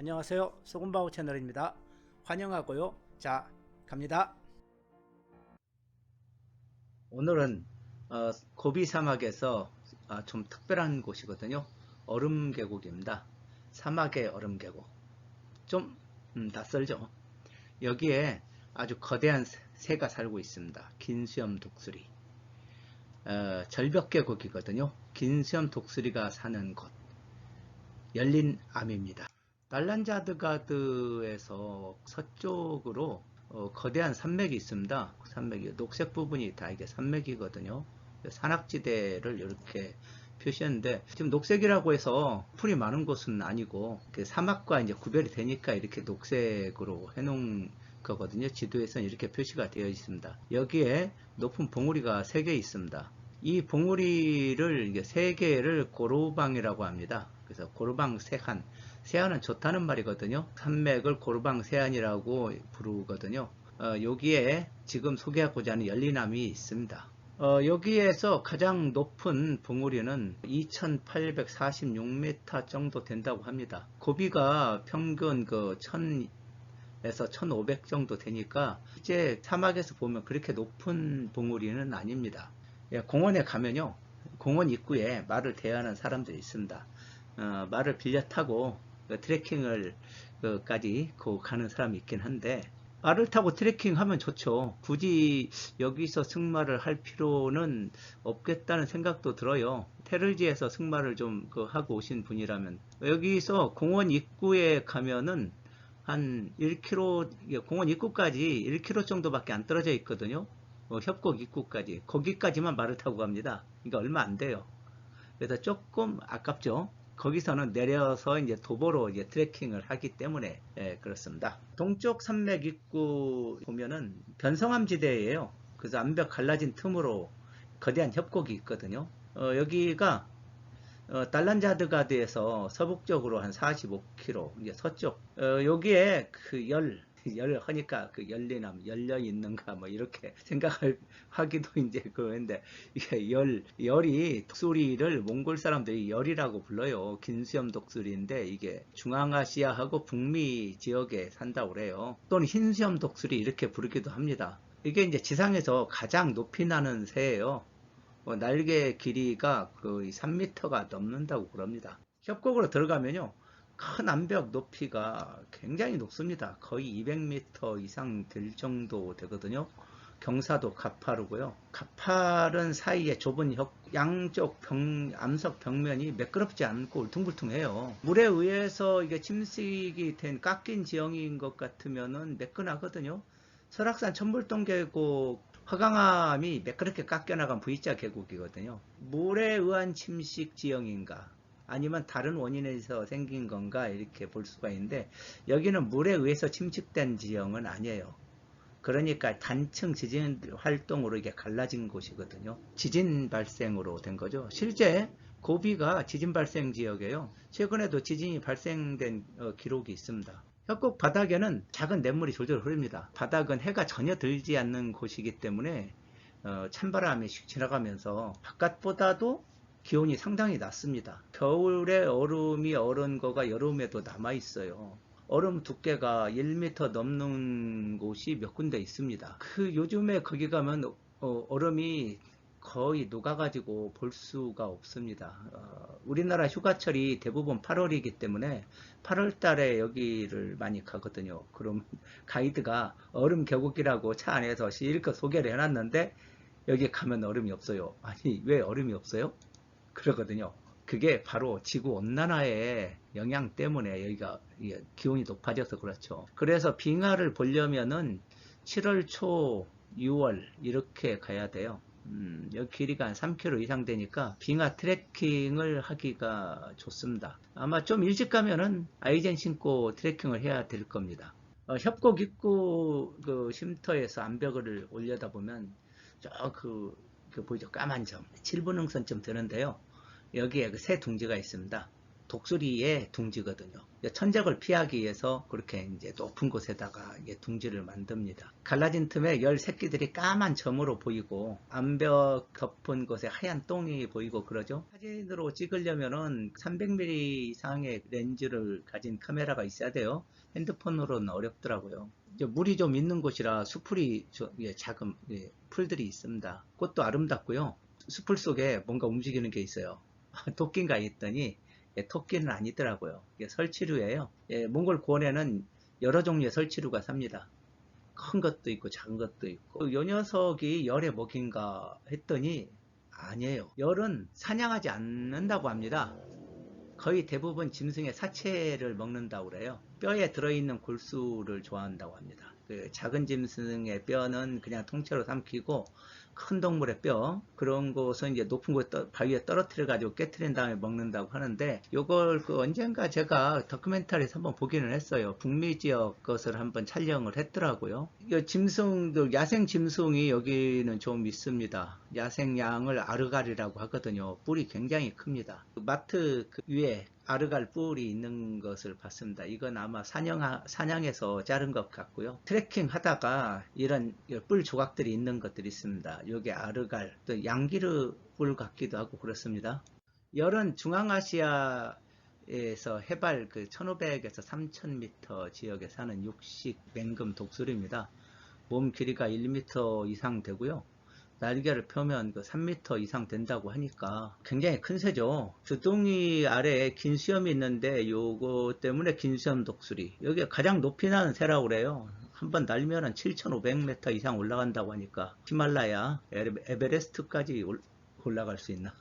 안녕하세요. 소금바우 채널입니다. 환영하고요. 자, 갑니다. 오늘은 고비 사막에서 좀 특별한 곳이거든요. 얼음 계곡입니다. 사막의 얼음 계곡. 좀 낯설죠. 여기에 아주 거대한 새가 살고 있습니다. 긴수염 독수리. 절벽 계곡이거든요. 긴수염 독수리가 사는 곳. 열린 암입니다. 달란자드가드에서 서쪽으로 거대한 산맥이 있습니다. 산맥이 녹색 부분이 다 이게 산맥이거든요. 산악지대를 이렇게 표시했는데 지금 녹색이라고 해서 풀이 많은 곳은 아니고 그 사막과 이제 구별이 되니까 이렇게 녹색으로 해놓은 거거든요. 지도에서는 이렇게 표시가 되어 있습니다. 여기에 높은 봉우리가 3개 있습니다. 이 봉우리를 이게 3개를 고로방이라고 합니다. 그래서 고로방 세한, 세안은 좋다는 말이거든요. 산맥을 고르방 세안이라고 부르거든요. 여기에 지금 소개하고자 하는 열리암이 있습니다. 여기에서 가장 높은 봉우리는 2846m 정도 된다고 합니다. 고비가 평균 1000에서 1500 정도 되니까 이제 사막에서 보면 그렇게 높은 봉우리는 아닙니다. 예, 공원에 가면요, 공원 입구에 말을 대하는 사람들이 있습니다. 말을 빌려 타고 트레킹을 까지 가는 사람이 있긴 한데, 말을 타고 트레킹 하면 좋죠. 굳이 여기서 승마를 할 필요는 없겠다는 생각도 들어요. 테를지에서 승마를 좀 하고 오신 분이라면. 여기서 공원 입구에 가면은 한 1km, 공원 입구까지 1km 정도밖에 안 떨어져 있거든요. 협곡 입구까지. 거기까지만 말을 타고 갑니다. 그러니까 얼마 안 돼요. 그래서 조금 아깝죠. 거기서는 내려서 이제 도보로 이제 트레킹을 하기 때문에, 예, 그렇습니다. 동쪽 산맥 입구 보면은 변성암 지대예요. 그래서 암벽 갈라진 틈으로 거대한 협곡이 있거든요. 여기가 달란자드가드에서 서북쪽으로 한 45km, 이제 서쪽. 여기에 열 하니까 열리남, 열려 있는가, 뭐, 이렇게 생각을 하기도 이제 그런데, 이게 열이, 독수리를 몽골 사람들이 열이라고 불러요. 긴수염 독수리인데, 이게 중앙아시아하고 북미 지역에 산다고 그래요. 또는 흰수염 독수리 이렇게 부르기도 합니다. 이게 이제 지상에서 가장 높이 나는 새예요. 날개 길이가 거의 3m가 넘는다고 그럽니다. 협곡으로 들어가면요, 큰 암벽 높이가 굉장히 높습니다. 거의 200m 이상 될 정도 되거든요. 경사도 가파르고요. 가파른 사이에 좁은 양쪽 암석 벽면이 매끄럽지 않고 울퉁불퉁해요. 물에 의해서 이게 침식이 된 깎인 지형인 것 같으면은 매끈하거든요. 설악산 천불동계곡 화강암이 매끄럽게 깎여나간 V자 계곡이거든요. 물에 의한 침식 지형인가, 아니면 다른 원인에서 생긴 건가, 이렇게 볼 수가 있는데, 여기는 물에 의해서 침식된 지형은 아니에요. 그러니까 단층 지진 활동으로 이게 갈라진 곳이거든요. 지진 발생으로 된 거죠. 실제 고비가 지진 발생 지역이에요. 최근에도 지진이 발생된 기록이 있습니다. 협곡 바닥에는 작은 냇물이 졸졸 흐릅니다. 바닥은 해가 전혀 들지 않는 곳이기 때문에 찬바람이 슉 지나가면서 바깥보다도 기온이 상당히 낮습니다. 겨울에 얼음이 얼은 거가 여름에도 남아 있어요. 얼음 두께가 1m 넘는 곳이 몇 군데 있습니다. 요즘에 거기 가면 얼음이 거의 녹아가지고 볼 수가 없습니다. 우리나라 휴가철이 대부분 8월이기 때문에 8월 달에 여기를 많이 가거든요. 그럼 가이드가 얼음 계곡이라고 차 안에서 실컷 소개를 해놨는데, 여기 가면 얼음이 없어요. 아니, 왜 얼음이 없어요? 그러거든요. 그게 바로 지구 온난화의 영향 때문에 여기가 기온이 높아져서 그렇죠. 그래서 빙하를 보려면은 7월 초, 6월 이렇게 가야 돼요. 여기 길이가 한 3km 이상 되니까 빙하 트레킹을 하기가 좋습니다. 아마 좀 일찍 가면은 아이젠 신고 트레킹을 해야 될 겁니다. 협곡 입구 쉼터에서 암벽을 올려다 보면 보이죠? 까만 점, 7분흥선쯤 되는데요. 여기에 새 둥지가 있습니다. 독수리의 둥지거든요. 천적을 피하기 위해서 그렇게 이제 높은 곳에다가 이게 둥지를 만듭니다. 갈라진 틈에 열 새끼들이 까만 점으로 보이고 암벽 덮은 곳에 하얀 똥이 보이고 그러죠. 사진으로 찍으려면은 300mm 이상의 렌즈를 가진 카메라가 있어야 돼요. 핸드폰으로는 어렵더라고요. 물이 좀 있는 곳이라 수풀이 작은 풀들이 있습니다. 꽃도 아름답고요. 수풀 속에 뭔가 움직이는 게 있어요. 토끼인가 했더니 토끼는 아니더라고요. 설치류예요. 몽골 고원에는 여러 종류의 설치류가 삽니다. 큰 것도 있고 작은 것도 있고 요 녀석이 열의 먹인가 했더니 아니에요. 열은 사냥하지 않는다고 합니다. 거의 대부분 짐승의 사체를 먹는다고 그래요. 뼈에 들어있는 골수를 좋아한다고 합니다. 그 작은 짐승의 뼈는 그냥 통째로 삼키고 큰 동물의 뼈 그런 것은 이제 높은 곳에 바위에 떨어뜨려 가지고 깨트린 다음에 먹는다고 하는데 요걸 언젠가 제가 다큐멘터리에서 한번 보기는 했어요. 북미 지역 것을 한번 촬영을 했더라고요. 이 짐승들 야생 짐승이 여기는 좀 있습니다. 야생양을 아르갈이라고 하거든요. 뿔이 굉장히 큽니다. 마트 위에 아르갈 뿔이 있는 것을 봤습니다. 이건 아마 사냥해서 자른 것 같고요. 트레킹 하다가 이런 뿔 조각들이 있는 것들이 있습니다. 요게 아르갈, 또 양기르 뿔 같기도 하고 그렇습니다. 열은 중앙아시아에서 해발 1500에서 3000m 지역에 사는 육식 맹금 독수리입니다. 몸 길이가 1m 이상 되고요. 날개를 펴면 3m 이상 된다고 하니까 굉장히 큰 새죠. 주둥이 아래에 긴 수염이 있는데 요거 때문에 긴 수염 독수리. 여기 가장 높이 나는 새라고 그래요. 한번 날면은 7,500m 이상 올라간다고 하니까 히말라야, 에베레스트까지 올라갈 수 있나?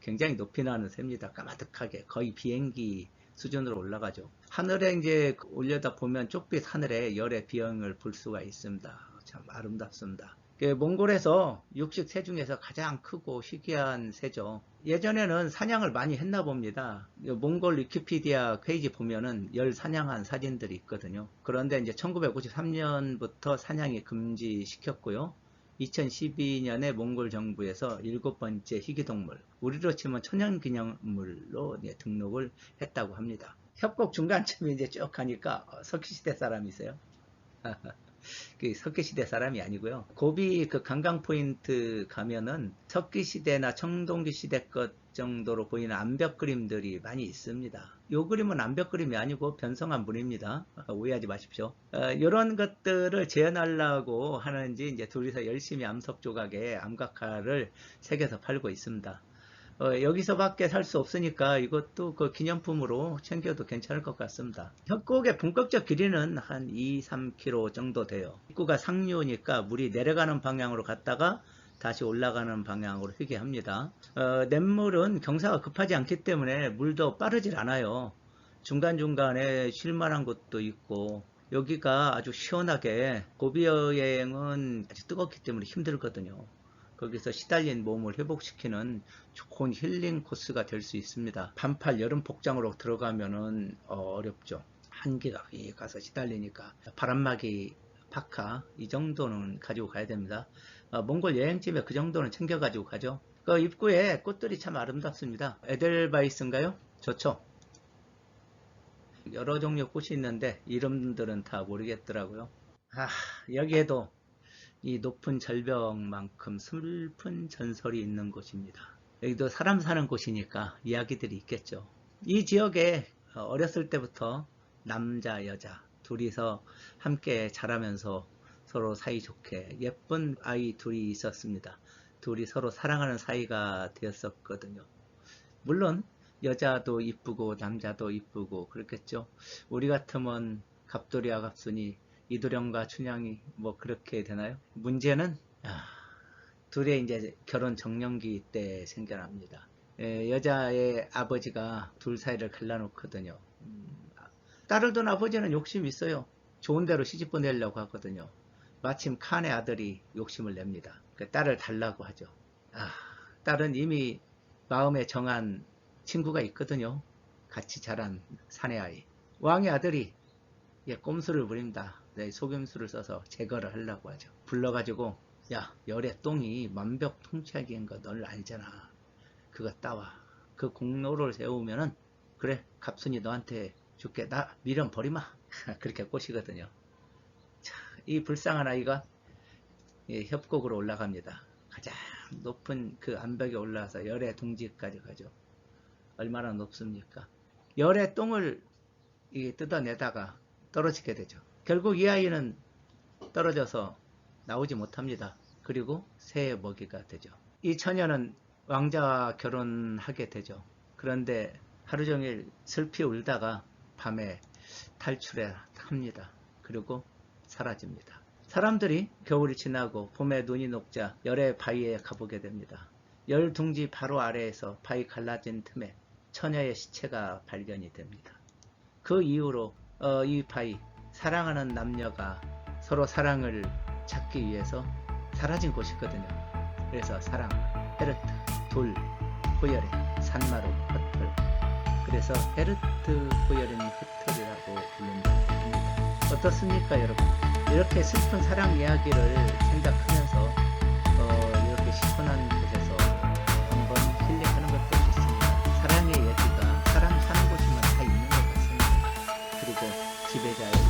굉장히 높이 나는 새입니다. 까마득하게 거의 비행기 수준으로 올라가죠. 하늘에 이제 올려다 보면 쪽빛 하늘에 열의 비형을 볼 수가 있습니다. 참 아름답습니다. 몽골에서 육식 새 중에서 가장 크고 희귀한 새죠. 예전에는 사냥을 많이 했나 봅니다. 몽골 위키피디아 페이지 보면은 열 사냥한 사진들이 있거든요. 그런데 이제 1953년부터 사냥이 금지시켰고요. 2012년에 몽골 정부에서 7번째 희귀동물, 우리로 치면 천연기념물로 등록을 했다고 합니다. 협곡 중간쯤에 이제 쭉 가니까 석기시대 사람이세요. 석기시대 사람이 아니고요. 고비 관광 포인트 가면은 석기시대나 청동기시대 것 정도로 보이는 암벽 그림들이 많이 있습니다. 이 그림은 암벽 그림이 아니고 변성한 분입니다. 오해하지 마십시오. 이런 것들을 재현하려고 하는지 이제 둘이서 열심히 암석 조각에 암각화를 새겨서 팔고 있습니다. 여기서밖에 살 수 없으니까 이것도 기념품으로 챙겨도 괜찮을 것 같습니다. 협곡의 본격적 길이는 한 2-3km 정도 돼요. 입구가 상류니까 물이 내려가는 방향으로 갔다가 다시 올라가는 방향으로 회귀합니다. 냇물은 경사가 급하지 않기 때문에 물도 빠르질 않아요. 중간중간에 쉴만한 곳도 있고 여기가 아주 시원하게 고비 여행은 아주 뜨겁기 때문에 힘들거든요. 거기서 시달린 몸을 회복시키는 좋은 힐링 코스가 될 수 있습니다. 반팔 여름 복장으로 들어가면은 어렵죠. 한기가 가서 시달리니까 바람막이 파카 이 정도는 가지고 가야 됩니다. 몽골 여행집에 그 정도는 챙겨 가지고 가죠. 그 입구에 꽃들이 참 아름답습니다. 에델바이스인가요? 좋죠. 여러 종류 꽃이 있는데 이름들은 다 모르겠더라고요. 여기에도 이 높은 절벽만큼 슬픈 전설이 있는 곳입니다. 여기도 사람 사는 곳이니까 이야기들이 있겠죠. 이 지역에 어렸을 때부터 남자 여자 둘이서 함께 자라면서 서로 사이좋게 예쁜 아이 둘이 있었습니다. 둘이 서로 사랑하는 사이가 되었었거든요. 물론 여자도 이쁘고 남자도 이쁘고 그렇겠죠. 우리 같으면 갑돌이 아갑순이 이도령과 춘향이 뭐 그렇게 되나요? 문제는 둘의 이제 결혼 정년기 때 생겨납니다. 여자의 아버지가 둘 사이를 갈라놓거든요. 딸을 둔 아버지는 욕심이 있어요. 좋은 데로 시집 보내려고 하거든요. 마침 칸의 아들이 욕심을 냅니다. 그 딸을 달라고 하죠. 딸은 이미 마음에 정한 친구가 있거든요. 같이 자란 사내아이. 왕의 아들이 꼼수를 부립니다. 속임수를 써서 제거를 하려고 하죠. 불러가지고 야 열의 똥이 만벽통치하기인 거 널 알잖아. 그거 따와. 그 공로를 세우면은 그래 갑순이 너한테 줄게. 나 미련 버리마. 그렇게 꼬시거든요. 자, 이 불쌍한 아이가 협곡으로 올라갑니다. 가장 높은 그 암벽에 올라와서 열의 둥지까지 가죠. 얼마나 높습니까? 열의 똥을 뜯어내다가 떨어지게 되죠. 결국 이 아이는 떨어져서 나오지 못합니다. 그리고 새의 먹이가 되죠. 이 처녀는 왕자와 결혼하게 되죠. 그런데 하루 종일 슬피 울다가 밤에 탈출해 합니다. 그리고 사라집니다. 사람들이 겨울이 지나고 봄에 눈이 녹자 열의 바위에 가보게 됩니다. 열 둥지 바로 아래에서 바위 갈라진 틈에 처녀의 시체가 발견이 됩니다. 그 이후로 이 바위, 사랑하는 남녀가 서로 사랑을 찾기 위해서 사라진 곳이거든요. 그래서 사랑, 헤르트, 돌, 호열의, 산마루, 흩털. 그래서 헤르트, 호열인, 흩털이라고 부른다고 합니다. 어떻습니까, 여러분? 이렇게 슬픈 사랑 이야기를 생각하면서 이렇게 시원한 곳에서 한번 힐링하는 것도 좋습니다. 사랑의 얘기가 사람 사는 곳이면 다 있는 것 같습니다. 그리고 지배자의